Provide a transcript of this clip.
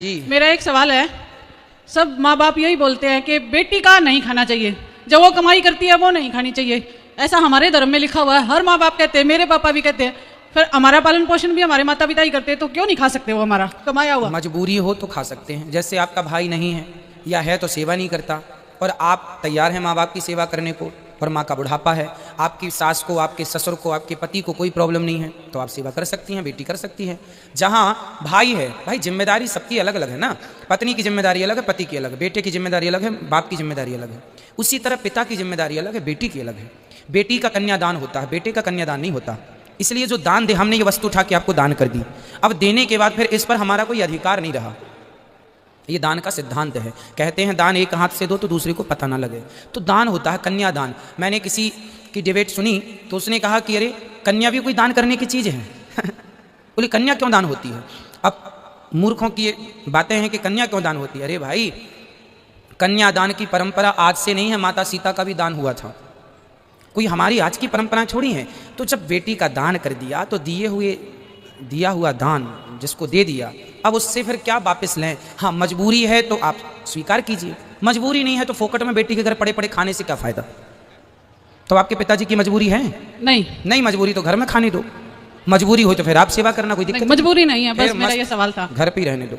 जी मेरा एक सवाल है। सब माँ बाप यही बोलते हैं कि बेटी का नहीं खाना चाहिए, जो वो कमाई करती है वो नहीं खानी चाहिए। ऐसा हमारे धर्म में लिखा हुआ है, हर माँ बाप कहते हैं, मेरे पापा भी कहते हैं। फिर हमारा पालन पोषण भी हमारे माता पिता ही करते हैं, तो क्यों नहीं खा सकते वो हमारा कमाया हुआ? मजबूरी हो तो खा सकते हैं। जैसे आपका भाई नहीं है या है तो सेवा नहीं करता और आप तैयार हैं माँ बाप की सेवा करने को, और माँ का बुढ़ापा है, आपकी सास को, आपके ससुर को, आपके पति को कोई प्रॉब्लम नहीं है, तो आप सेवा कर सकती हैं, बेटी कर सकती है। जहाँ भाई है, भाई जिम्मेदारी सबकी अलग अलग है ना। पत्नी की जिम्मेदारी अलग है, पति की अलग है, बेटे की जिम्मेदारी अलग है, बाप की जिम्मेदारी अलग है। उसी तरह पिता की जिम्मेदारी अलग है, बेटी की अलग है। बेटी का कन्यादान होता है, बेटे का कन्यादान नहीं होता। इसलिए जो दान दे, हमने ये वस्तु उठा के आपको दान कर दी, अब देने के बाद फिर इस पर हमारा कोई अधिकार नहीं रहा। ये दान का सिद्धांत है। कहते हैं दान एक हाथ से दो तो दूसरे को पता ना लगे, तो दान होता है कन्यादान। मैंने किसी की डिबेट सुनी तो उसने कहा कि अरे कन्या भी कोई दान करने की चीज़ है बोले कन्या क्यों दान होती है? अब मूर्खों की ये बातें हैं कि कन्या क्यों दान होती है। अरे भाई, कन्यादान की परंपरा आज से नहीं है, माता सीता का भी दान हुआ था। कोई हमारी आज की परंपराएं छोड़ी हैं। तो जब बेटी का दान कर दिया तो दिया हुआ दान जिसको दे दिया, अब उससे फिर क्या वापस लें? हाँ, मजबूरी है तो आप स्वीकार कीजिए, मजबूरी नहीं है तो फोकट में बेटी के घर पड़े पड़े खाने से क्या फायदा? तो आपके पिताजी की मजबूरी है? नहीं मजबूरी तो घर में खाने दो, मजबूरी हो तो फिर आप सेवा करना, कोई दिक्कत मजबूरी नहीं है, बस फिर मेरा ये सवाल था। घर पे ही रहने दो।